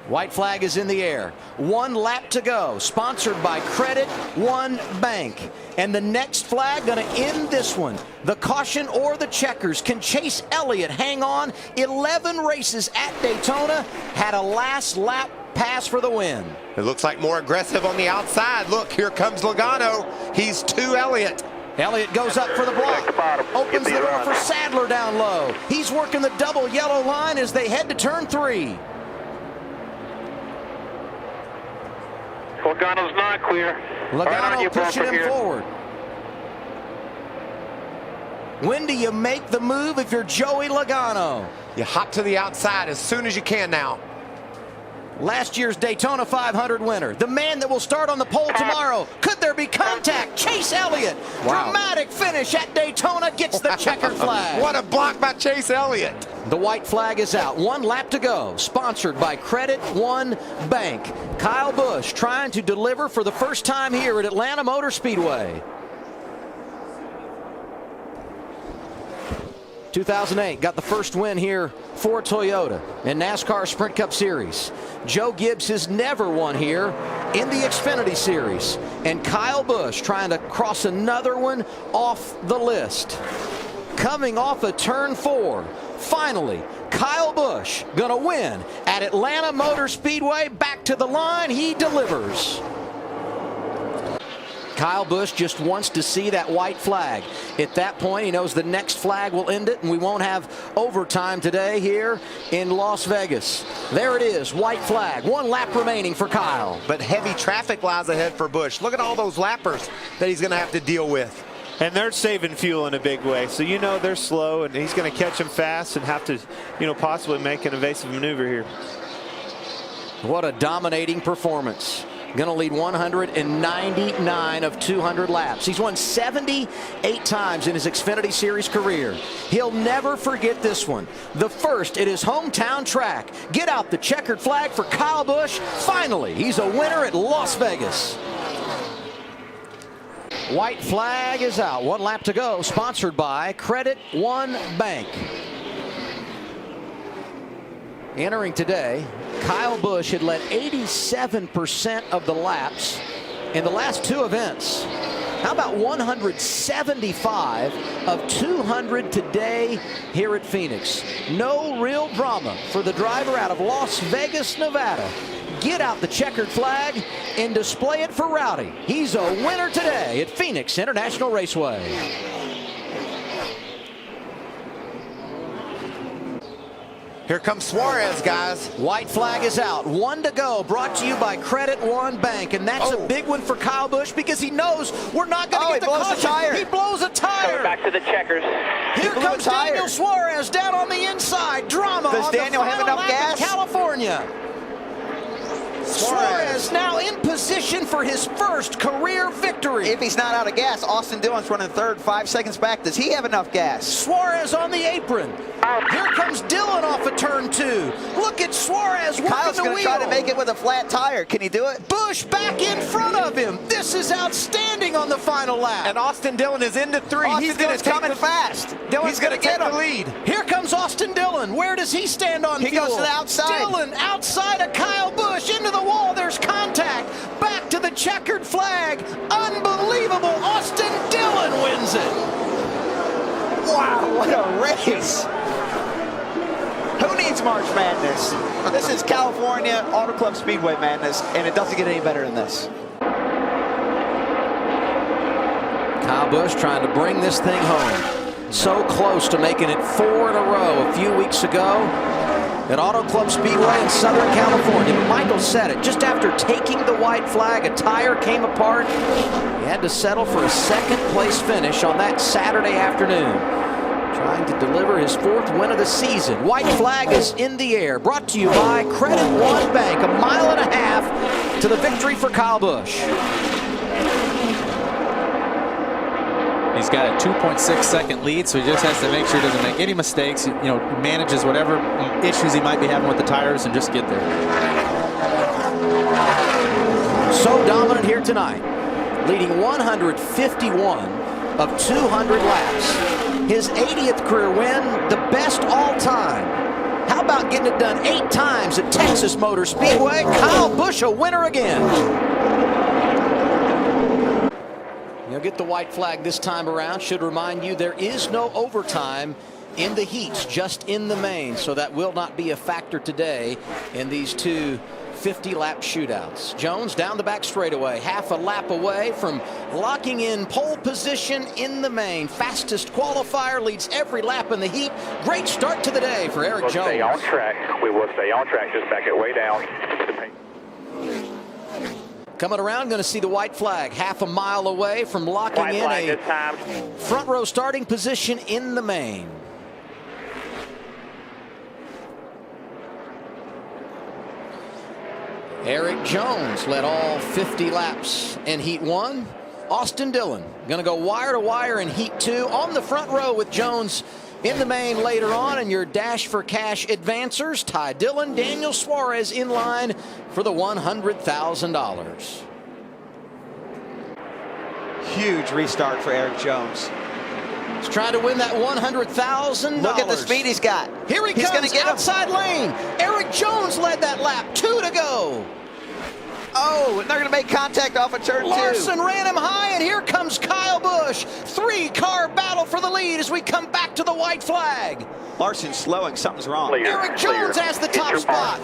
White flag is in the air. 1 lap to go. Sponsored by Credit One Bank. And the next flag going to end this one. The caution or the checkers. Can Chase Elliott hang on? 11 races at Daytona. Had a last lap pass for the win. It looks like more aggressive on the outside. Look, here comes Logano. He's to Elliott. Elliott goes up for the block. Opens the door for Sadler down low. He's working the double yellow line as they head to turn 3. Logano's not clear. Logano pushing him forward. When do you make the move if you're Joey Logano? You hop to the outside as soon as you can now. Last year's Daytona 500 winner. The man that will start on the pole tomorrow. Could there be contact? Chase Elliott. Wow. Dramatic finish at Daytona. Gets the checkered flag. What a block by Chase Elliott. The white flag is out. 1 lap to go. Sponsored by Credit One Bank. Kyle Busch trying to deliver for the first time here at Atlanta Motor Speedway. 2008 got the first win here for Toyota in NASCAR Sprint Cup Series. Joe Gibbs has never won here in the Xfinity Series. And Kyle Busch trying to cross another one off the list. Coming off a turn 4. Finally, Kyle Busch going to win at Atlanta Motor Speedway. Back to the line, he delivers. Kyle Busch just wants to see that white flag. At that point, he knows the next flag will end it, and we won't have overtime today here in Las Vegas. There it is, white flag. 1 lap remaining for Kyle. But heavy traffic lies ahead for Busch. Look at all those lappers that he's going to have to deal with. And they're saving fuel in a big way. So you know they're slow, and he's going to catch them fast and have to, possibly make an evasive maneuver here. What a dominating performance. Going to lead 199 of 200 laps. He's won 78 times in his Xfinity Series career. He'll never forget this one. The first at his hometown track. Get out the checkered flag for Kyle Busch. Finally, he's a winner at Las Vegas. White flag is out. 1 lap to go. Sponsored by Credit One Bank. Entering today, Kyle Busch had led 87% of the laps in the last 2 events. How about 175 of 200 today here at Phoenix? No real drama for the driver out of Las Vegas, Nevada. Get out the checkered flag and display it for Rowdy. He's a winner today at Phoenix International Raceway. Here comes Suarez, guys. White flag is out. 1 to go. Brought to you by Credit One Bank. And that's a big one for Kyle Busch because he knows we're not going to get the caution. He blows a tire. Coming back to the checkers. Here comes Daniel Suarez down on the inside. Drama. Does Daniel have enough gas? California. Suarez now in position for his first career victory. If he's not out of gas, Austin Dillon's running 3rd, 5 seconds back. Does he have enough gas? Suarez on the apron. Here comes Dillon off of turn 2. Look at Suarez working Kyle's the wheel. going to try to make it with a flat tire. Can he do it? Busch back in front of him. This is outstanding on the final lap. And Austin Dillon is into 3. He's going to coming fast. He's going to take the lead. Here comes Austin Dillon. Where does he stand on fuel? He goes to the outside. Dillon outside of Kyle Busch into the wall. There's contact. Back to the checkered flag. Unbelievable. Austin Dillon wins it. Wow, what a race. Who needs March Madness? This is California Auto Club Speedway Madness, and it doesn't get any better than this. Kyle Busch trying to bring this thing home. So close to making it 4 in a row a few weeks ago at Auto Club Speedway in Southern California. But Michael said it. Just after taking the white flag, a tire came apart. He had to settle for a 2nd place finish on that Saturday afternoon. Trying to deliver his 4th win of the season. White flag is in the air. Brought to you by Credit One Bank. 1.5 miles to the victory for Kyle Busch. He's got a 2.6-second lead, so he just has to make sure he doesn't make any mistakes. Manages whatever issues he might be having with the tires and just get there. So dominant here tonight, leading 151 of 200 laps. His 80th career win, the best all time. How How about getting it done 8 times at Texas Motor Speedway? Kyle Busch, a winner again. You'll get the white flag this time around. Should remind you there is no overtime in the heats, just in the main, so that will not be a factor today in these two 50-lap shootouts. Jones down the back straightaway, half a lap away from locking in pole position in the main. Fastest qualifier, leads every lap in the heat. Great start to the day for Eric Jones. We'll stay on track. We will stay on track. Just back it way down. Coming around, going to see the white flag, half a mile away from locking White in flag a this time. front row starting position in the main. Eric Jones led all 50 laps in Heat 1. Austin Dillon going to go wire to wire in Heat 2 on the front row with Jones in the main later on. And your Dash for Cash advancers, Ty Dillon, Daniel Suarez in line for the $100,000. Huge restart for Eric Jones. He's trying to win that $100,000. Look at the speed he's got. Here he's comes, get outside lane. Eric Jones led that lap, 2 to go. Oh, and they're going to make contact off of turn 2. Larson ran him high, and here comes Kyle Busch. 3-car battle for the lead as we come back to the white flag. Larson slowing, something's wrong. Eric Jones has the top spot.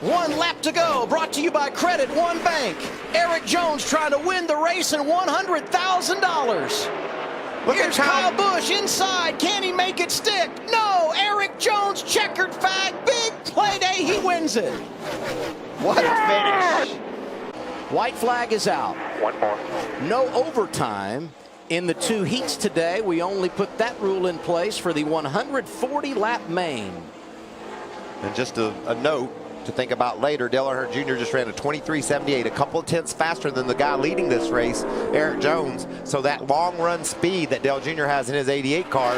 1 lap to go, brought to you by Credit One Bank. Eric Jones trying to win the race and $100,000. Here's Kyle Busch inside. Can he make it stick? No. Eric Jones, checkered flag. Big play day. He wins it. What a finish. White flag is out. One more. No overtime in the 2 heats today. We only put that rule in place for the 140-lap main. And just a note to think about later, Dale Earnhardt Jr. just ran a 23.78, a couple of tenths faster than the guy leading this race, Eric Jones. So that long run speed that Dale Jr. has in his 88 car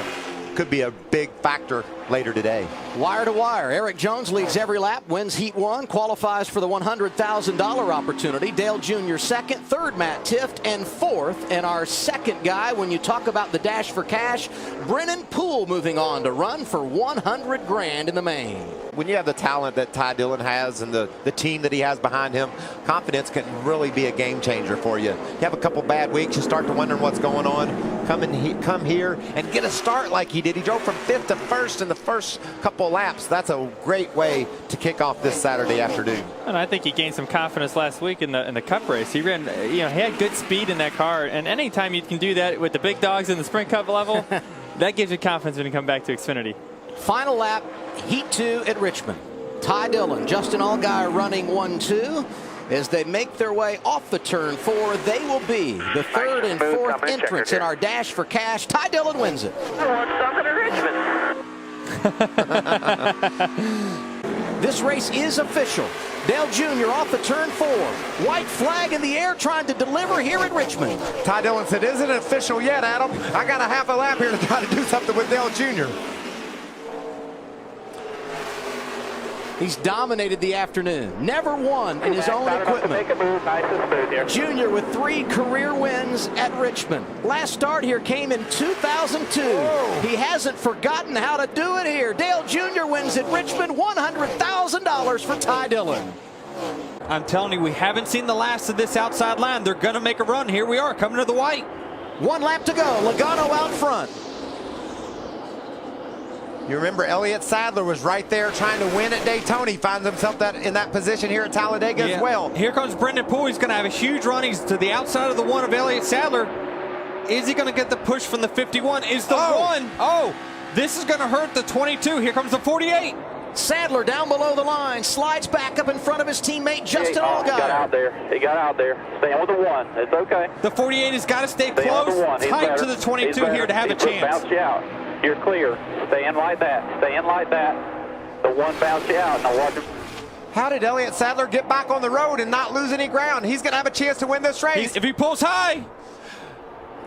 could be a big factor later today. Wire to wire, Eric Jones leads every lap, wins Heat 1, qualifies for the $100,000 opportunity. Dale Jr. second, third Matt Tifft, and fourth. And our second guy, when you talk about the Dash for Cash, Brennan Poole moving on to run for $100,000 in the main. When you have the talent that Ty Dillon has and the team that he has behind him, confidence can really be a game changer for you. You have a couple bad weeks, you start to wonder what's going on. Come here and get a start like he did. He drove from 5th to 1st in the first couple laps. That's a great way to kick off this Saturday afternoon. And I think he gained some confidence last week in the Cup race. He ran, he had good speed in that car. And anytime you can do that with the big dogs in the Sprint Cup level, that gives you confidence when you come back to Xfinity. Final lap, Heat 2 at Richmond. Ty Dillon, Justin Allgaier running 1-2. As they make their way off the turn 4, they will be the 3rd and 4th entrants in our Dash for Cash. Ty Dillon wins it. This race is official. Dale Jr. off the turn 4. White flag in the air, trying to deliver here at Richmond. Ty Dillon said, "Isn't it official yet, Adam? I got a half a lap here to try to do something with Dale Jr." He's dominated the afternoon. Never won in his own equipment. Junior with 3 career wins at Richmond. Last start here came in 2002. Whoa. He hasn't forgotten how to do it here. Dale Jr. wins at Richmond, $100,000 for Ty Dillon. I'm telling you, we haven't seen the last of this outside line. They're going to make a run. Here we are, coming to the white. 1 lap to go. Logano out front. You remember Elliott Sadler was right there trying to win at Daytona. He finds himself in that position here at Talladega as well. Here comes Brendan Poole. He's going to have a huge run. He's to the outside of the 1 of Elliott Sadler. Is he going to get the push from the 51? Is the 1? Oh, this is going to hurt the 22. Here comes the 48. Sadler down below the line, slides back up in front of his teammate Justin Allgaier. He got out there. He got out there. Staying with the 1. It's okay. The 48 has got to stay close, tight to the 22 here to have a chance. Bounce you out. You're clear. Stay in like that. Stay in like that. The 1 bounce you out. Now watch him. How did Elliott Sadler get back on the road and not lose any ground? He's going to have a chance to win this race. If he pulls high.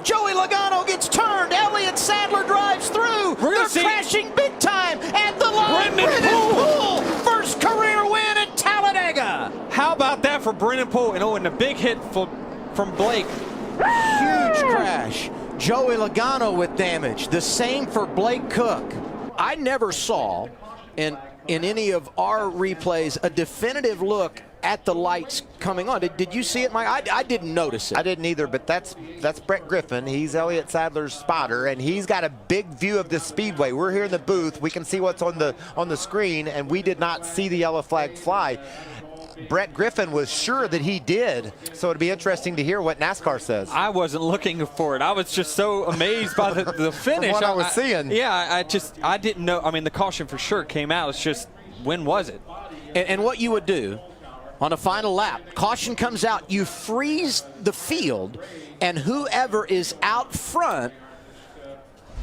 Joey Logano gets turned. Elliott Sadler drives through. They're crashing big time at the line. Brendan Poole, first career win at Talladega. How about that for Brendan Poole? And a big hit from Blake. Huge crash. Joey Logano with damage. The same for Blake Cook. I never saw in any of our replays a definitive look at the lights coming on. Did you see it, Mike? I didn't notice it. I didn't either, but that's Brett Griffin. He's Elliott Sadler's spotter, and he's got a big view of the speedway. We're here in the booth. We can see what's on the screen, and we did not see the yellow flag fly. Brett Griffin was sure that he did, so it'd be interesting to hear what NASCAR says. I wasn't looking for it. I was just so amazed by the finish. From what I was seeing. Yeah, I didn't know. I mean, the caution for sure came out. It's just, when was it? And what you would do on a final lap, caution comes out, you freeze the field, and whoever is out front.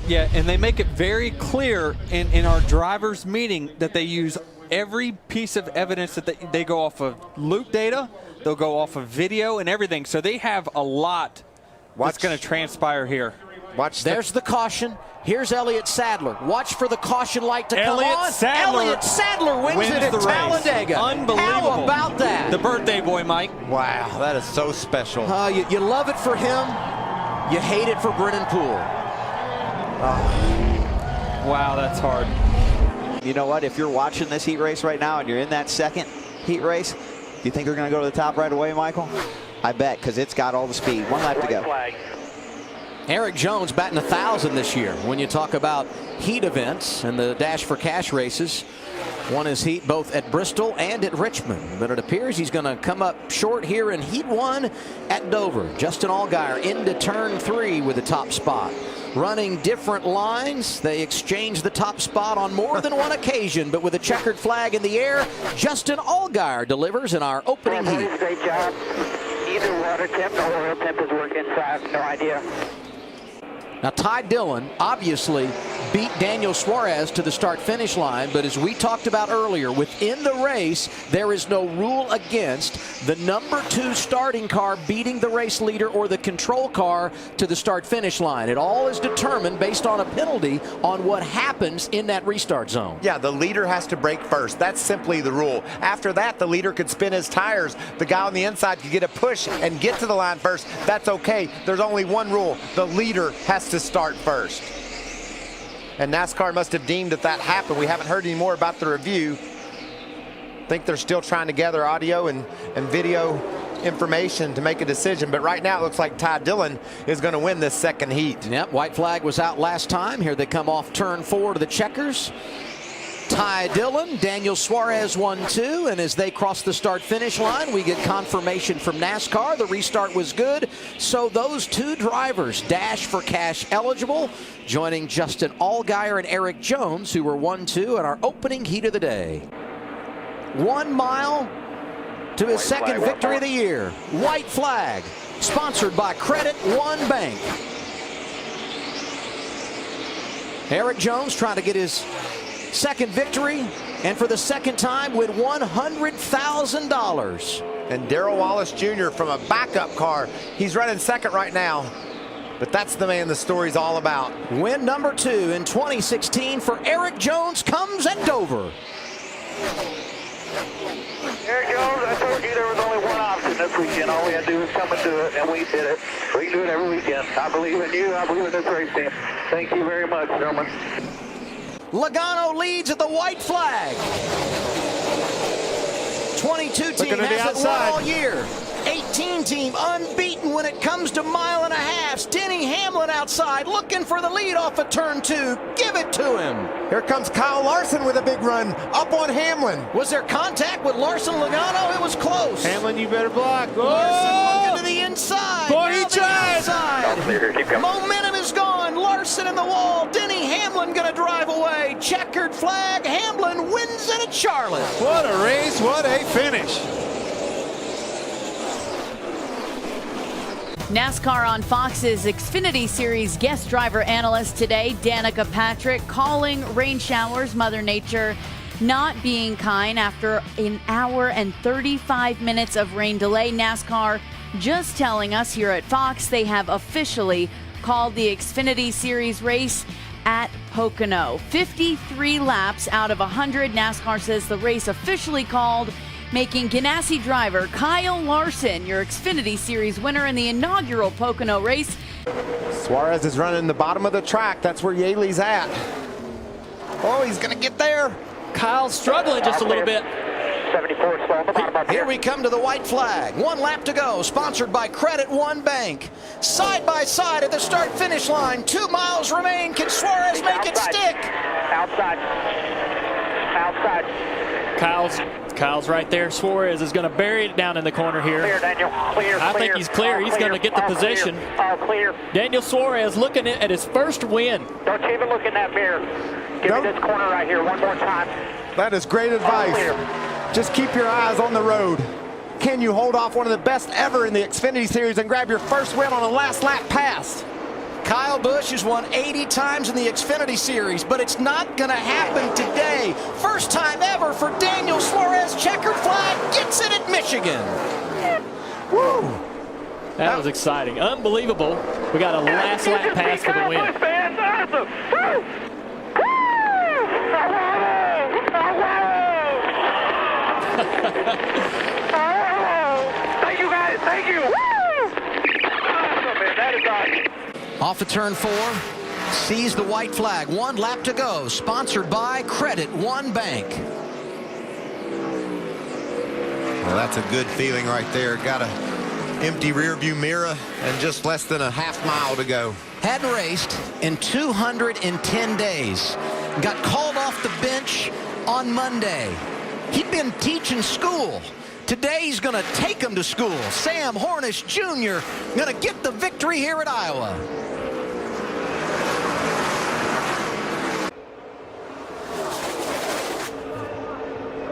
Yeah, and they make it very clear in our drivers' meeting that they use every piece of evidence that they go off of loop data, they'll go off of video and everything. So they have a lot that's going to transpire here. There's the caution. Here's Elliott Sadler. Watch for the caution light to come on. Elliott Sadler wins it at Talladega. Unbelievable. How about that? The birthday boy, Mike. Wow, that is so special. You love it for him. You hate it for Brennan Poole. Wow, that's hard. You know what? If you're watching this heat race right now and you're in that second heat race, do you think they're going to go to the top right away, Michael? I bet, because it's got all the speed. One lap to go. Eric Jones batting 1,000 this year. When you talk about heat events and the Dash for Cash races, won his heat both at Bristol and at Richmond. But it appears he's going to come up short here in Heat 1 at Dover. Justin Allgaier into turn 3 with the top spot. Running different lines, they exchange the top spot on more than one occasion, but with a checkered flag in the air, Justin Allgaier delivers in our opening heat. Great job. Either water temp or oil temp is working, so I have no idea. Now, Ty Dillon obviously beat Daniel Suarez to the start-finish line, but as we talked about earlier, within the race, there is no rule against the number 2 starting car beating the race leader or the control car to the start-finish line. It all is determined based on a penalty on what happens in that restart zone. Yeah, the leader has to brake first. That's simply the rule. After that, the leader could spin his tires. The guy on the inside could get a push and get to the line first. That's okay. There's only one rule. The leader has to start first. And NASCAR must have deemed that happened. We haven't heard any more about the review. I think they're still trying to gather audio and video information to make a decision. But right now it looks like Ty Dillon is going to win this second heat. Yep, white flag was out last time. Here they come off turn 4 to the checkers. Ty Dillon, Daniel Suarez 1-2, and as they cross the start-finish line, we get confirmation from NASCAR. The restart was good, so those 2 drivers, Dash for Cash eligible, joining Justin Allgaier and Eric Jones, who were 1-2 in our opening heat of the day. 1 mile to his second victory of the year. White flag, sponsored by Credit One Bank. Eric Jones trying to get his second victory, and for the second time win $100,000. And Darrell Wallace Jr. from a backup car. He's running second right now, but that's the man the story's all about. Win number 2 in 2016 for Eric Jones comes at Dover. Eric Jones, I told you there was only one option this weekend. All we had to do was come and do it, and we did it. We can do it every weekend. I believe in you. I believe in this race team. Thank you very much, gentlemen. Logano leads at the white flag. 22 team hasn't won all year. 18 team unbeaten when it comes to mile and a half. Denny Hamlin outside looking for the lead off of turn 2. Give it to him. Here comes Kyle Larson with a big run up on Hamlin. Was there contact with Larson Logano? It was close. Hamlin, you better block. Larson looking to the inside. Boy, he tried. Momentum is gone. Larson in the wall. Denny Hamlin going to drive away. Checkered flag. Hamlin wins it at Charlotte. What a race. What a finish. NASCAR on Fox's Xfinity Series guest driver analyst today, Danica Patrick, calling rain showers, Mother Nature not being kind after an hour and 35 minutes of rain delay. NASCAR just telling us here at Fox they have officially called the Xfinity Series race at Pocono. 53 laps out of 100. NASCAR says the race officially called, making Ganassi driver Kyle Larson your Xfinity Series winner in the inaugural Pocono race. Suarez is running the bottom of the track. That's where Yaley's at. Oh, he's going to get there. Kyle's struggling just a little bit. 74 slow on the bottom up Here we come to the white flag. 1 lap to go, sponsored by Credit One Bank. Side by side at the start-finish line. 2 miles remain. Can Suarez make it stick? Outside. Kyle's right there. Suarez is going to bury it down in the corner here. Clear, Daniel. Clear. I think he's clear. He's going to get the position. All clear. Daniel Suarez looking at his first win. Don't you even look in that mirror. Give me this corner right here one more time. That is great advice. Just keep your eyes on the road. Can you hold off one of the best ever in the Xfinity Series and grab your first win on a last lap pass? Kyle Busch has won 80 times in the Xfinity Series, but it's not going to happen today. First time ever for Daniel Suarez. Checkered flag, gets it at Michigan. Woo! That was exciting. Unbelievable. We got a last lap pass for the win. Thank you, guys. Thank you. Awesome, man. That is awesome. Off of turn 4, sees the white flag. 1 lap to go, sponsored by Credit One Bank. Well, that's a good feeling right there. Got a empty rear view mirror and just less than a half mile to go. Hadn't raced in 210 days. Got called off the bench on Monday. He'd been teaching school. Today he's going to take him to school. Sam Hornish Jr. going to get the victory here at Iowa.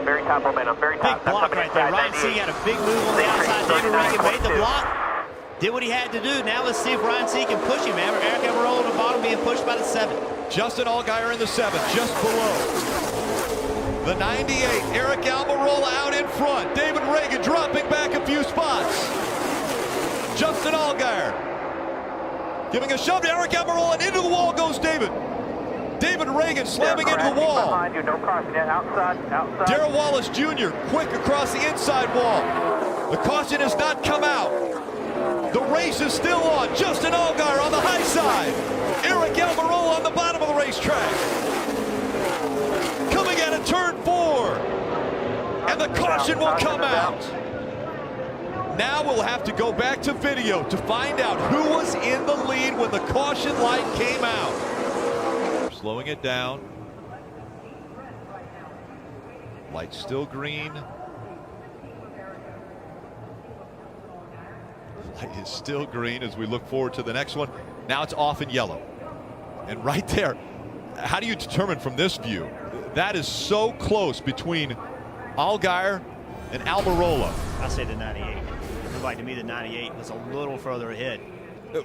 Very top momentum. Very top. Big block right there. Ryan Sieg had a big move on the outside. David Reagan made the block. Did what he had to do. Now let's see if Ryan Sieg can push him. Eric Almirola on the bottom being pushed by the 7. Justin Allgaier in the 7, just below. The 98, Eric Almirola out in front. David Reagan dropping back a few spots. Justin Allgaier giving a shove to Eric Almirola, and into the wall goes David. David Reagan slamming into the wall. Behind you, no caution yet. Outside. Darrell Wallace Jr. quick across the inside wall. The caution has not come out. The race is still on. Justin Allgaier on the high side. Eric Almirola on the bottom of the racetrack. Coming at a turn 4. And the caution will come out. Now we'll have to go back to video to find out who was in the lead when the caution light came out. Slowing it down. Light still green. Light is still green as we look forward to the next one. Now it's off in yellow. And right there, how do you determine from this view? That is so close between Allgaier and Almirola. I say the 98. It looked like to me the 98 was a little further ahead.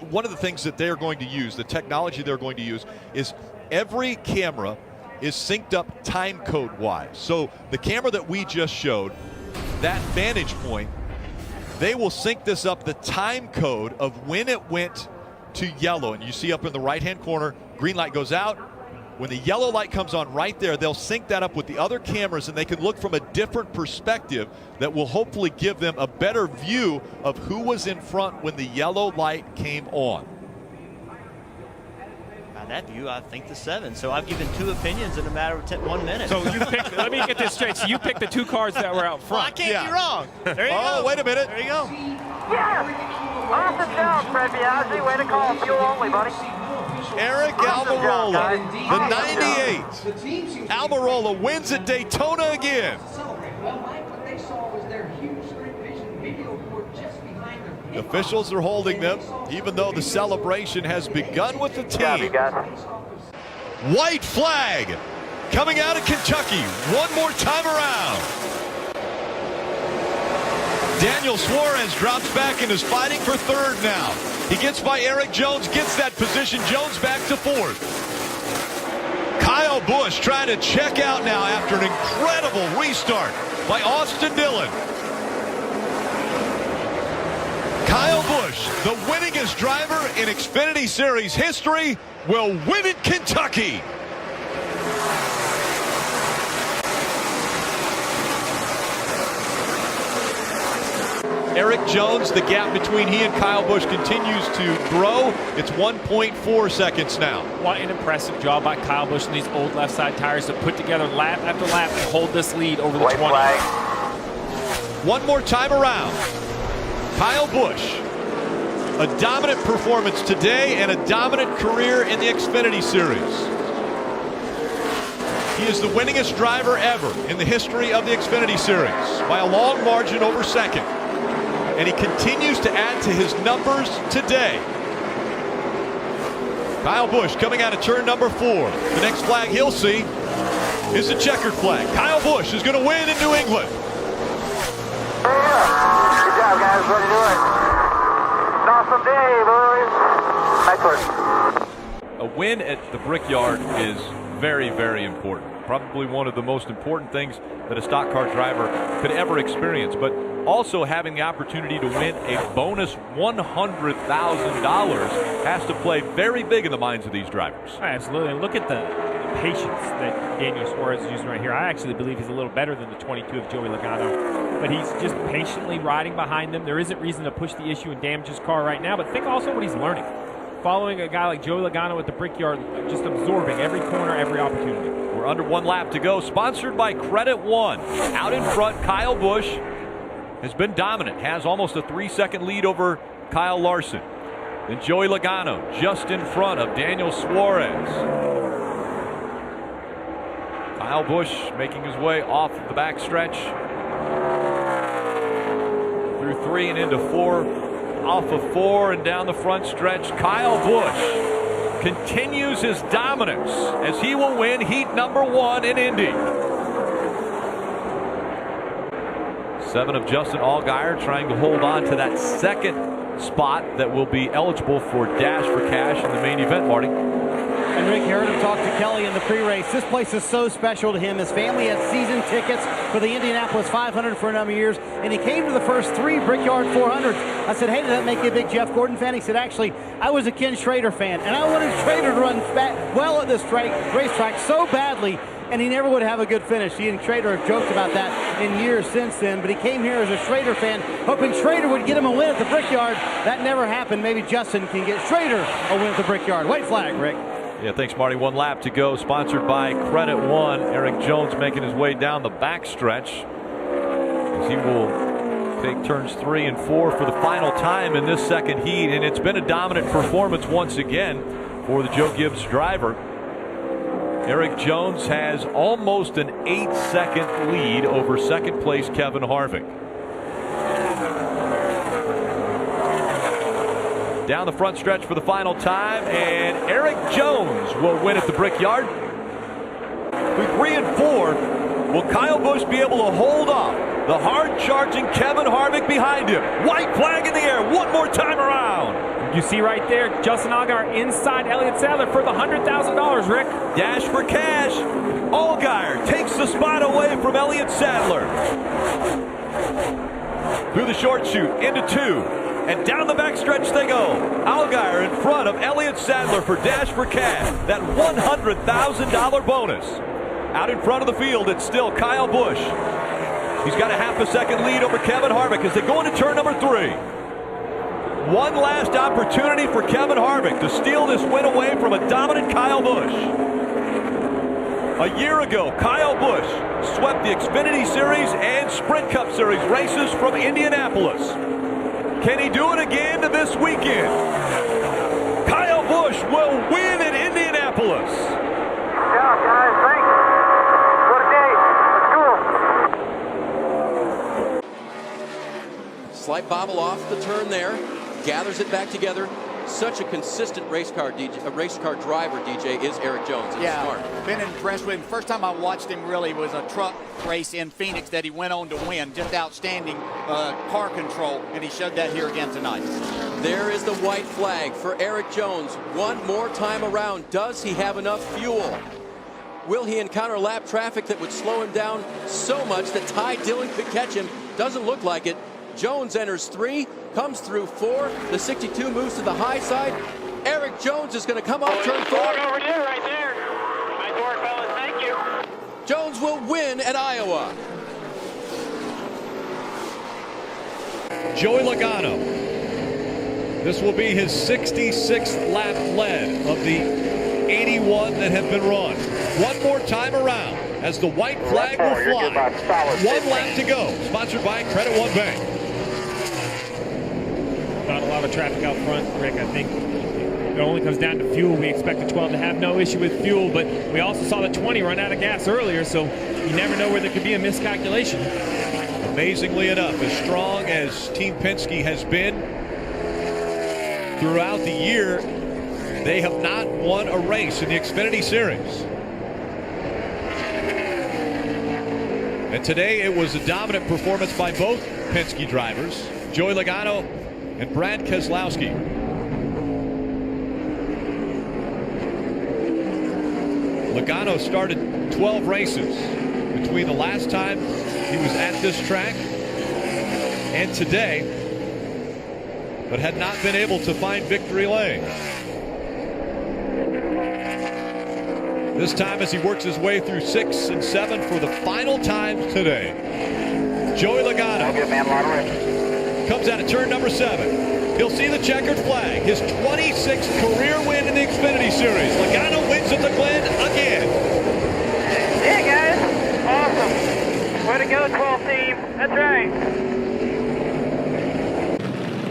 One of the things that they're going to use, the technology they're going to use, is every camera is synced up time code wise. So the camera that we just showed, that vantage point, they will sync this up, the time code of when it went to yellow. And you see up in the right-hand corner, green light goes out. When the yellow light comes on right there, they'll sync that up with the other cameras, and they can look from a different perspective that will hopefully give them a better view of who was in front when the yellow light came on. By that view, I think the 7. So I've given 2 opinions in a matter of 1 minute. So you picked, let me get this straight. So you picked the 2 cars that were out front. Well, I can't be wrong. There you go. Oh, wait a minute. There you go. Yeah! Awesome job, Fred Biaggi. Way to call. Fuel only, buddy. Eric Almirola, the 98. Almirola wins at Daytona again. Officials are holding them, even though the celebration has begun with the team. White flag coming out of Kentucky one more time around. Daniel Suarez drops back and is fighting for 3rd now. He gets by Eric Jones, gets that position. Jones back to 4th. Kyle Busch trying to check out now after an incredible restart by Austin Dillon. Kyle Busch, the winningest driver in Xfinity Series history, will win in Kentucky. Eric Jones, the gap between he and Kyle Busch continues to grow. It's 1.4 seconds now. What an impressive job by Kyle Busch and these old left side tires to put together lap after lap and hold this lead over the 20. One more time around. Kyle Busch, a dominant performance today and a dominant career in the Xfinity Series. He is the winningest driver ever in the history of the Xfinity Series by a long margin over second. And he continues to add to his numbers today. Kyle Busch coming out of turn number 4. The next flag he'll see is the checkered flag. Kyle Busch is going to win in New England. Good job, guys. What are you doing? Awesome day, boys. Nice work. A win at the Brickyard is very, very important. Probably one of the most important things that a stock car driver could ever experience. But also having the opportunity to win a bonus $100,000 has to play very big in the minds of these drivers. Absolutely. And look at the patience that Daniel Suarez is using right here. I actually believe he's a little better than the 22 of Joey Logano. But he's just patiently riding behind them. There isn't reason to push the issue and damage his car right now. But think also what he's learning. Following a guy like Joey Logano at the Brickyard, just absorbing every corner, every opportunity. We're under 1 lap to go. Sponsored by Credit One. Out in front, Kyle Busch has been dominant. Has almost a 3-second lead over Kyle Larson. Then Joey Logano just in front of Daniel Suarez. Kyle Busch making his way off the backstretch. Through 3 and into 4. Off of 4 and down the front stretch. Kyle Busch continues his dominance as he will win heat number 1 in Indy. 7 of Justin Allgaier trying to hold on to that second spot that will be eligible for Dash for Cash in the main event, Marty. And Rick, heard him talk to Kelly in the pre-race. This place is so special to him. His family had season tickets for the Indianapolis 500 for a number of years, and he came to the first 3 Brickyard 400s. I said, hey, did that make you a big Jeff Gordon fan? He said, actually, I was a Ken Schrader fan, and I wanted Schrader to run well at this racetrack so badly, and he never would have a good finish. He and Schrader have joked about that in years since then, but he came here as a Schrader fan, hoping Schrader would get him a win at the Brickyard. That never happened. Maybe Justin can get Schrader a win at the Brickyard. White flag, Rick. Yeah, thanks, Marty. 1 lap to go. Sponsored by Credit One. Eric Jones making his way down the backstretch as he will take turns 3 and 4 for the final time in this second heat. And it's been a dominant performance once again for the Joe Gibbs driver. Eric Jones has almost an 8-second lead over second place Kevin Harvick. Down the front stretch for the final time, and Eric Jones will win at the Brickyard. Through 3 and 4, will Kyle Busch be able to hold off the hard-charging Kevin Harvick behind him? White flag in the air, one more time around. You see right there, Justin Allgaier inside Elliott Sadler for the $100,000, Rick. Dash for cash. Allgaier takes the spot away from Elliott Sadler. Through the short chute, into 2. And down the backstretch they go. Allgaier in front of Elliott Sadler for Dash for Cash. That $100,000 bonus. Out in front of the field, it's still Kyle Busch. He's got a ½ second lead over Kevin Harvick as they go into turn number 3. One last opportunity for Kevin Harvick to steal this win away from a dominant Kyle Busch. A year ago, Kyle Busch swept the Xfinity Series and Sprint Cup Series races from Indianapolis. Can he do it again this weekend? Kyle Busch will win in Indianapolis. Good job, guys. Thanks. What a day. Let's go. Slight bobble off the turn there. Gathers it back together. Such a consistent race car driver, DJ, is Eric Jones. It's smart. Been impressed with him. First time I watched him really was a truck race in Phoenix that he went on to win. Just outstanding car control, and he showed that here again tonight. There is the white flag for Eric Jones. One more time around. Does he have enough fuel? Will he encounter lap traffic that would slow him down so much that Ty Dillon could catch him? Doesn't look like it. Jones enters 3, comes through 4. The 62 moves to the high side. Eric Jones is going to come off turn 4. Over there, right there. Nice work, fellas. Thank you. Jones will win at Iowa. Joey Logano. This will be his 66th lap led of the 81 that have been run. One more time around as the white flag will fly. 1 lap to go. Sponsored by Credit One Bank. Not a lot of traffic out front, Rick. I think it only comes down to fuel. We expect the 12 to have no issue with fuel, but we also saw the 20 run out of gas earlier, so you never know where there could be a miscalculation. Amazingly enough, as strong as Team Penske has been throughout the year, they have not won a race in the Xfinity Series. And today it was a dominant performance by both Penske drivers, Joey Logano and Brad Keselowski. Logano started 12 races between the last time he was at this track and today, but had not been able to find victory lane. This time as he works his way through 6 and 7 for the final time today. Joey Logano comes out of turn number 7. He'll see the checkered flag. His 26th career win in the Xfinity Series. Logano wins at the Glen again. Yeah, guys. Awesome. Way to go, 12 team. That's right.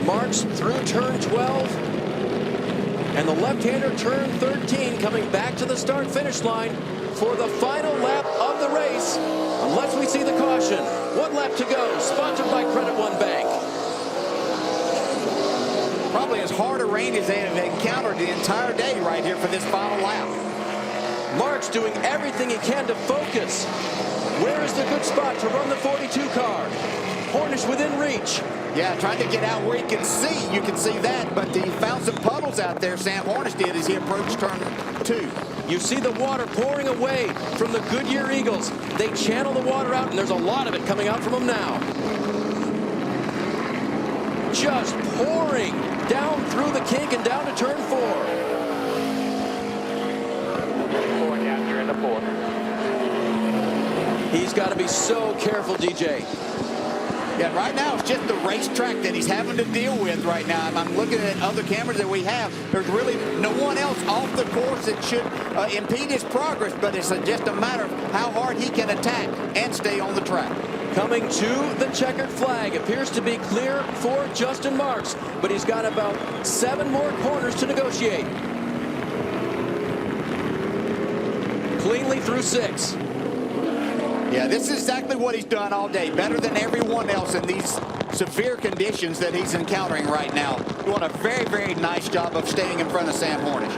Marks through turn 12. And the left-hander turn 13 coming back to the start-finish line for the final lap of the race. Unless we see the caution. 1 lap to go. Sponsored by Credit One Bank. Probably as hard a rain as they have encountered the entire day right here for this final lap. Marks doing everything he can to focus. Where is the good spot to run the 42 car? Hornish within reach. Yeah, trying to get out where he can see. You can see that, but he found some puddles out there, Sam Hornish did, as he approached turn 2. You see the water pouring away from the Goodyear Eagles. They channel the water out, and there's a lot of it coming out from them now. Just pouring down through the kink and down to turn 4. Going down here in the 4th. He's got to be so careful, DJ. Yeah, right now it's just the racetrack that he's having to deal with right now. I'm looking at other cameras that we have. There's really no one else off the course that should impede his progress, but it's just a matter of how hard he can attack and stay on the track. Coming to the checkered flag. Appears to be clear for Justin Marks, but he's got about 7 more corners to negotiate. Cleanly through 6. Yeah, this is exactly what he's done all day. Better than everyone else in these severe conditions that he's encountering right now. Doing a very, very nice job of staying in front of Sam Hornish.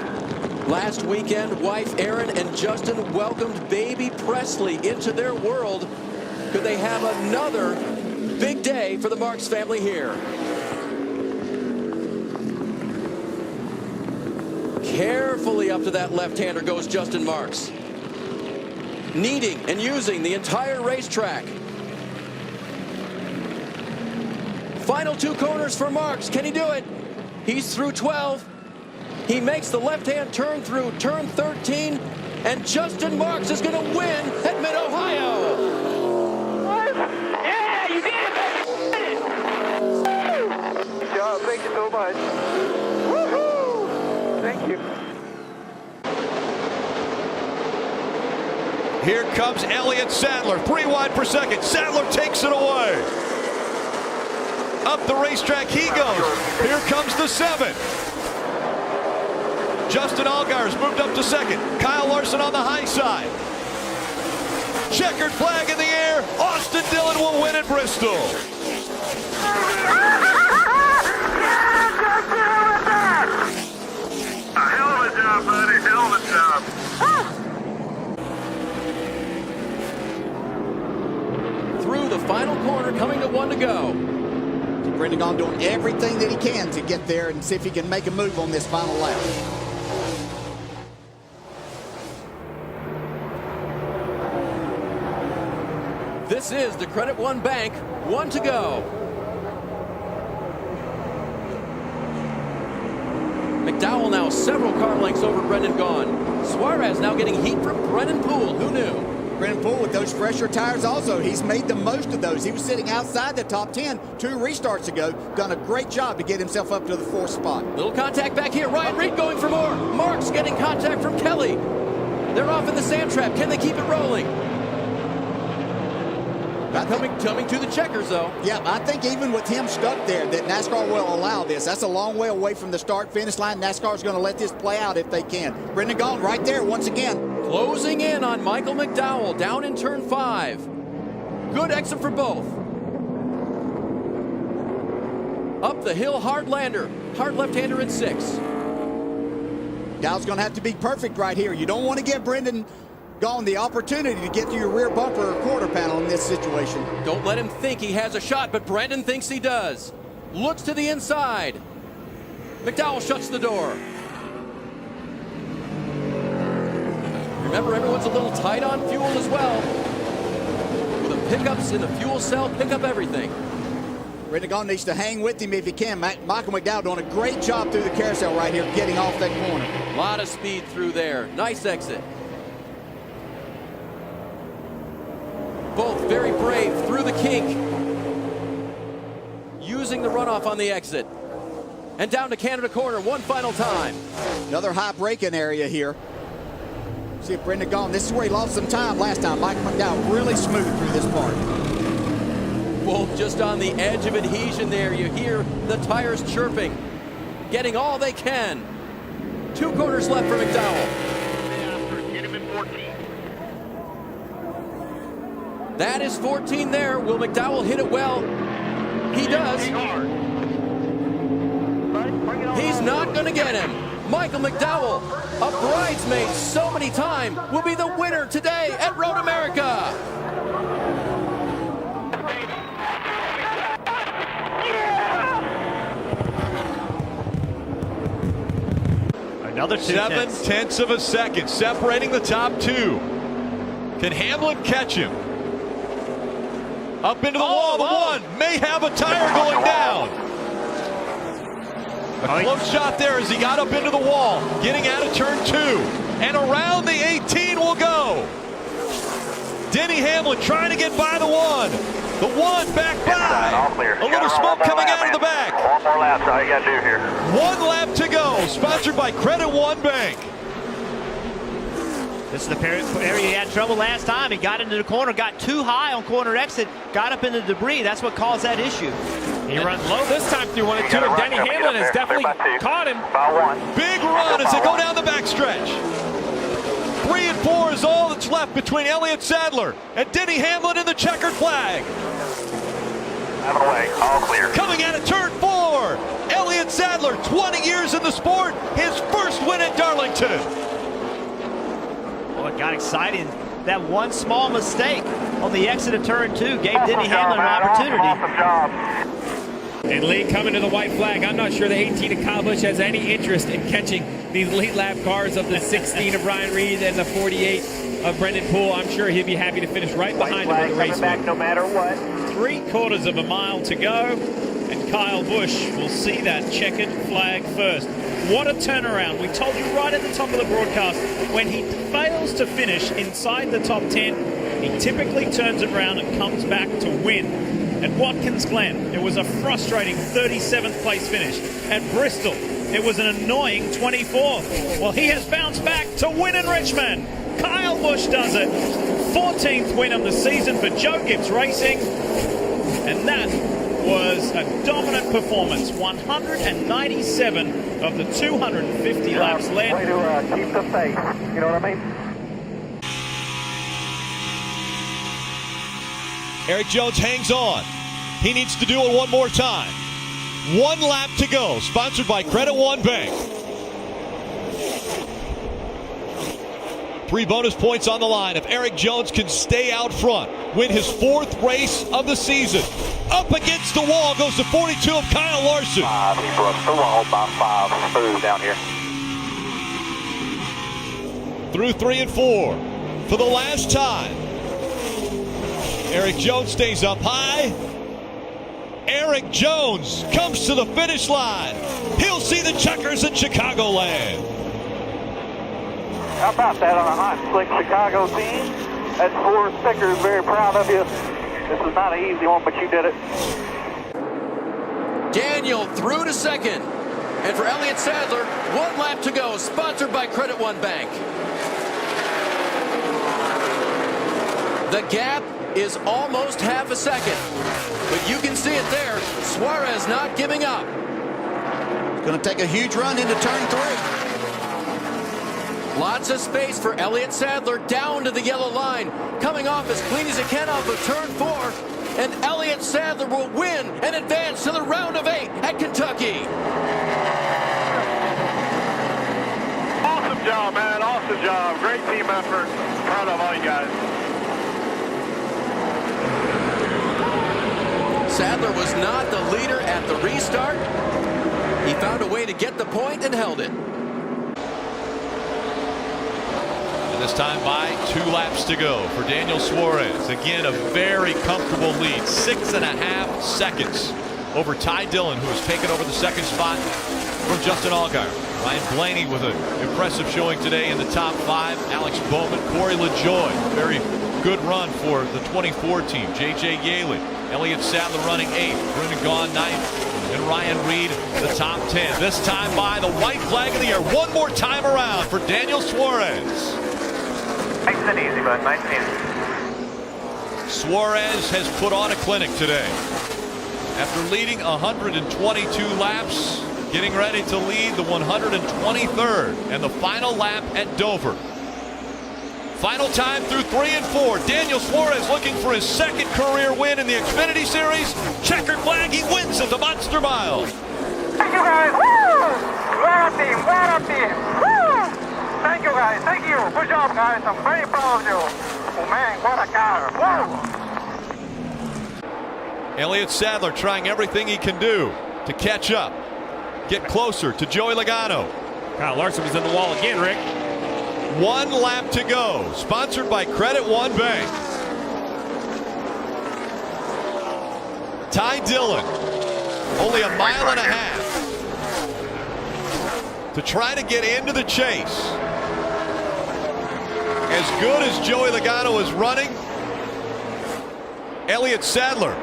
Last weekend, wife Erin and Justin welcomed baby Presley into their world. Could they have another big day for the Marks family here? Carefully up to that left-hander goes Justin Marks. Needing and using the entire racetrack. Final 2 corners for Marks. Can he do it? He's through 12. He makes the left-hand turn through turn 13. And Justin Marks is going to win at Mid-Ohio. Yeah, you did it, baby. Good job. Thank you so much. Woohoo! Thank you. Here comes Elliott Sadler, 3 wide per second. Sadler takes it away. Up the racetrack he goes. Here comes the 7. Justin Allgaier's moved up to 2nd. Kyle Larson on the high side. Checkered flag in the air. Austin Dillon will win at Bristol. A hell of a job, buddy. Hell of a job. Through the final corner, coming to 1 to go. Brendan Gaughan doing everything that he can to get there and see if he can make a move on this final lap. This is the Credit One Bank. 1 to go. McDowell now several car lengths over Brendan Gaughan. Suarez now getting heat from Brennan Poole. Who knew? Brendan Poole with those fresher tires also. He's made the most of those. He was sitting outside the top 10 2 restarts ago. Done a great job to get himself up to the 4th spot. Little contact back here. Ryan Reed going for more. Marks getting contact from Kelly. They're off in the sand trap. Can they keep it rolling? Coming to the checkers, though. Yeah, I think even with him stuck there, that NASCAR will allow this. That's a long way away from the start-finish line. NASCAR's going to let this play out if they can. Brendan Gaughan right there once again. Closing in on Michael McDowell down in turn 5. Good exit for both. Up the hill, hard lander. Hard left-hander in 6. Dowell's going to have to be perfect right here. You don't want to give Brendan Gaughan the opportunity to get to your rear bumper or quarter panel in this situation. Don't let him think he has a shot, but Brendan thinks he does. Looks to the inside. McDowell shuts the door. Remember, everyone's a little tight on fuel as well. With the pickups in the fuel cell, pick up everything. Brendan Gaughan needs to hang with him if he can. Michael McDowell doing a great job through the carousel right here, getting off that corner. A lot of speed through there. Nice exit. Both very brave through the kink. Using the runoff on the exit. And down to Canada corner one final time. Another high braking area here. See if Brendan Gaughan, this is where he lost some time last time. Michael McDowell really smooth through this part. Both just on the edge of adhesion there. You hear the tires chirping. Getting all they can. 2 corners left for McDowell. Get him in 14. That is 14 there. Will McDowell hit it well? He does. He's not going to get him. Michael McDowell, a bridesmaid so many times, will be the winner today at Road America. Another 7/10 of a second separating the top 2. Can Hamlin catch him? Up into the wall, the one may have a tire going down. A close shot there as he got up into the wall, getting out of turn 2. And around the 18 will go. Denny Hamlin trying to get by the 1. The 1 back by. A little smoke coming out of the back. One more lap, that's all you got to do here. 1 lap to go, sponsored by Credit One Bank. This is the area he had trouble last time. He got into the corner, got too high on corner exit, got up into the debris. That's what caused that issue. He runs low this time through 1 and 2, and Denny Hamlin has definitely caught him. Big run as they go down the backstretch. 3 and 4 is all that's left between Elliott Sadler and Denny Hamlin in the checkered flag. Out of the way, all clear. Coming out of turn 4, Elliott Sadler, 20 years in the sport, his first win at Darlington. Well, it got exciting. That one small mistake on the exit of turn 2 gave Denny Hamlin an opportunity. And Lee coming to the white flag. I'm not sure the 18 of Kyle Busch has any interest in catching these late lap cars of the 16 of Ryan Reed and the 48 of Brendan Poole. I'm sure he'd be happy to finish right behind him on the race. Back no matter what. 3/4 of a mile to go, and Kyle Busch will see that checkered flag first. What a turnaround. We told you right at the top of the broadcast, when he fails to finish inside the top 10, he typically turns it around and comes back to win. At Watkins Glen, it was a frustrating 37th place finish. At Bristol, it was an annoying 24th. Well, he has bounced back to win in Richmond. Kyle Busch does it. 14th win of the season for Joe Gibbs Racing. And that was a dominant performance. 197 of the 250 laps led. Way to keep the faith. You know what I mean? Eric Jones hangs on. He needs to do it one more time. 1 lap to go. Sponsored by Credit One Bank. 3 bonus points on the line if Eric Jones can stay out front. Win his 4th race of the season. Up against the wall goes the 42 of Kyle Larson. 5. He broke the wall by 5. Smooth down here. Through 3 and 4. For the last time. Eric Jones stays up high. Eric Jones comes to the finish line. He'll see the checkers in Chicagoland. How about that on a hot, slick Chicago scene? That score sticker is very proud of you. This is not an easy one, but you did it. Daniel through to second. And for Elliott Sadler, 1 lap to go, sponsored by Credit One Bank. The gap is almost half a second, but you can see it there. Suarez not giving up. Going to take a huge run into turn 3. Lots of space for Elliott Sadler down to the yellow line. Coming off as clean as he can off of turn 4. And Elliott Sadler will win and advance to the round of 8 at Kentucky. Awesome job, man. Awesome job. Great team effort. Proud of all you guys. Sadler was not the leader at the restart. He found a way to get the point and held it. And this time by 2 laps to go for Daniel Suarez. Again, a very comfortable lead, 6.5 seconds over Ty Dillon, who has taken over the second spot from Justin Allgaier. Ryan Blaney with an impressive showing today in the top 5. Alex Bowman, Corey LaJoie, very good run for the 24 team. J.J. Yaley, Elliott Sadler running 8th, Brendan Gaughan 9th, and Ryan Reed the top 10. This time by the white flag in the air. One more time around for Daniel Suarez. Nice and easy, bud. Nice and easy. Suarez has put on a clinic today. After leading 122 laps, getting ready to lead the 123rd and the final lap at Dover. Final time through 3 and 4. Daniel Suarez looking for his 2nd career win in the Xfinity Series. Checkered flag, he wins at the Monster Mile. Thank you, guys. Woo! What a team. What a team. Woo! Thank you, guys. Thank you. Good job, guys. I'm very proud of you. Oh, man, what a car. Woo! Elliott Sadler trying everything he can do to catch up, get closer to Joey Logano. Kyle Larson was in the wall again, Rick. 1 lap to go. Sponsored by Credit One Bank. Ty Dillon, only 1.5 miles to try to get into the chase. As good as Joey Logano is running, Elliott Sadler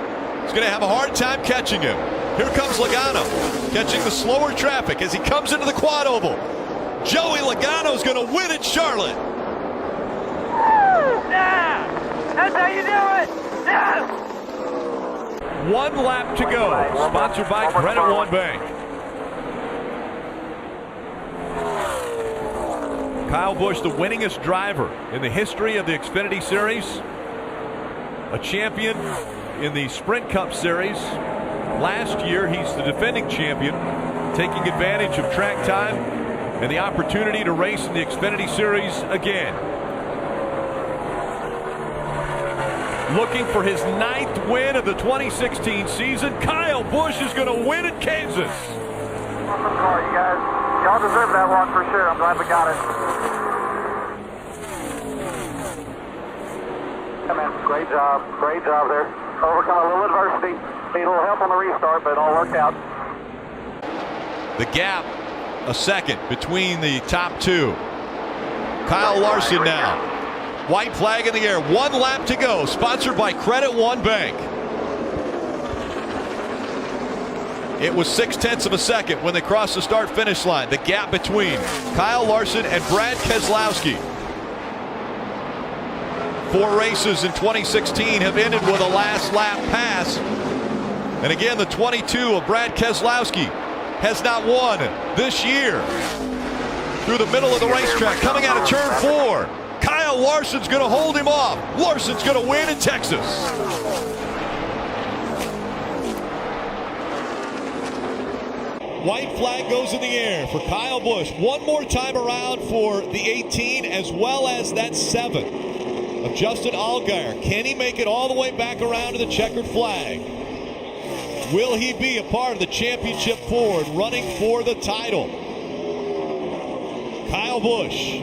is going to have a hard time catching him. Here comes Logano, catching the slower traffic as he comes into the quad oval. Joey Logano is going to win at Charlotte. Yeah! That's how you do it! Yeah! 1 lap to go. Sponsored by Credit One Bank. Kyle Busch, the winningest driver in the history of the Xfinity Series. A champion in the Sprint Cup Series. Last year, he's the defending champion, taking advantage of track time and the opportunity to race in the Xfinity Series again. Looking for his 9th win of the 2016 season. Kyle Busch is going to win at Kansas. Awesome car, you guys. Y'all deserve that one for sure. I'm glad we got it. Come in. Great job. Great job there. Overcome a little adversity. Need a little help on the restart, but it all worked out. The gap, a second between the top 2. Kyle Larson now. White flag in the air. 1 lap to go. Sponsored by Credit One Bank. It was 0.6 of a second when they crossed the start-finish line. The gap between Kyle Larson and Brad Keselowski. 4 races in 2016 have ended with a last lap pass. And again, the 22 of Brad Keselowski has not won this year. Through the middle of the racetrack, coming out of turn 4. Kyle Larson's going to hold him off. Larson's going to win in Texas. White flag goes in the air for Kyle Busch. One more time around for the 18 as well as that 7 of Justin Allgaier. Can he make it all the way back around to the checkered flag? Will he be a part of the championship Ford running for the title? Kyle Busch,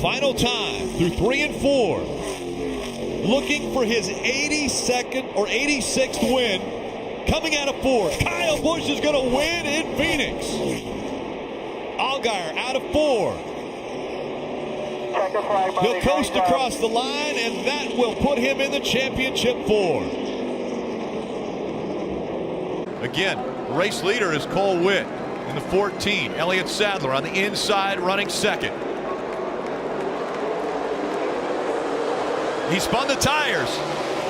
final time through 3 and 4, looking for his 82nd or 86th win. Coming out of 4, Kyle Busch is going to win in Phoenix. Allgaier out of 4. He'll coast across the line, and that will put him in the championship 4. Again, race leader is Cole Witt in the 14. Elliott Sadler on the inside running second. He spun the tires.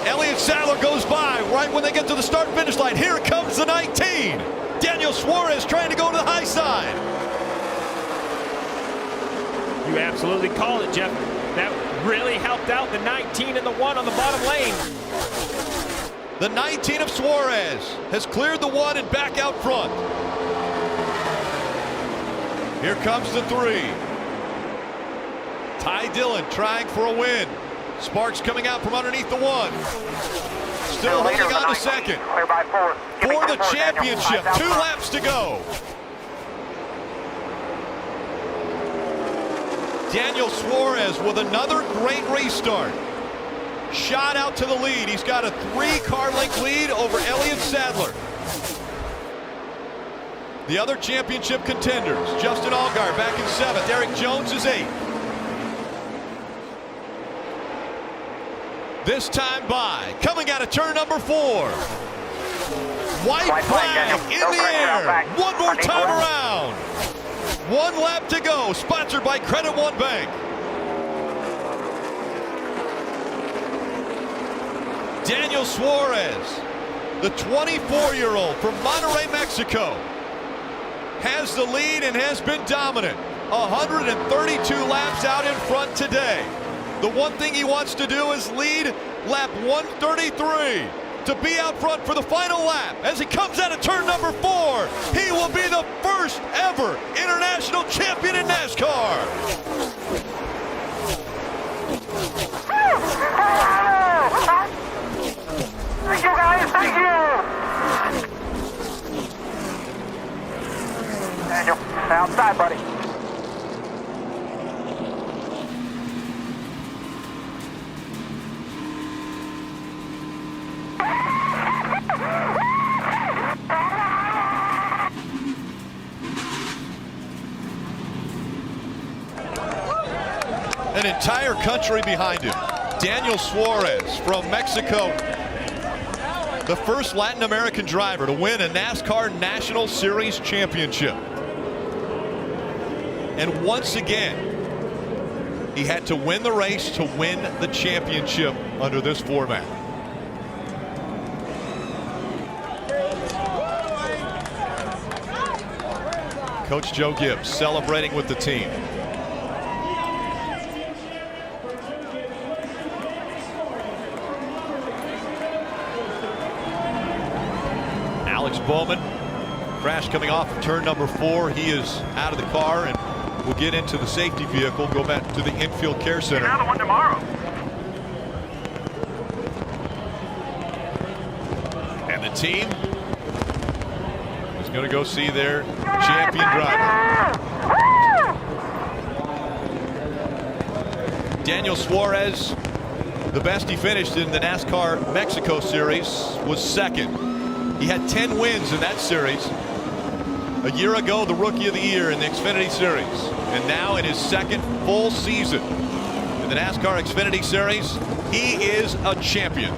Elliott Sadler goes by right when they get to the start-finish line. Here comes the 19. Daniel Suarez trying to go to the high side. You absolutely called it, Jeff. That really helped out the 19 and the 1 on the bottom lane. The 19 of Suarez has cleared the 1 and back out front. Here comes the 3. Ty Dillon trying for a win. Sparks coming out from underneath the 1. Still holding on to second. Clear by 4. For the championship. 2 laps to go. Daniel Suarez with another great restart. Shot out to the lead. He's got a 3-car length lead over Elliott Sadler. The other championship contenders, Justin Allgaier back in 7th. Eric Jones is 8th. This time by, coming out of turn number 4. White flag in the air. One more time around. 1 lap to go. Sponsored by Credit One Bank. Daniel Suarez, the 24-year-old from Monterrey, Mexico, has the lead and has been dominant. 132 laps out in front today. The one thing he wants to do is lead lap 133 to be out front for the final lap. As he comes out of turn number 4, he will be the first ever international champion in NASCAR. Thank you, guys. Thank you. Daniel, outside, buddy. An entire country behind him. Daniel Suarez from Mexico, the first Latin American driver to win a NASCAR National Series championship. And once again, he had to win the race to win the championship under this format. Coach Joe Gibbs celebrating with the team. Alex Bowman, crash coming off of turn number 4. He is out of the car and will get into the safety vehicle, go back to the infield care center. Another one tomorrow. And the team is going to go see their champion driver. Daniel Suarez, the best he finished in the NASCAR Mexico Series was 2nd. He had 10 wins in that series. A year ago, the Rookie of the Year in the Xfinity Series. And now in his 2nd full season in the NASCAR Xfinity Series, he is a champion.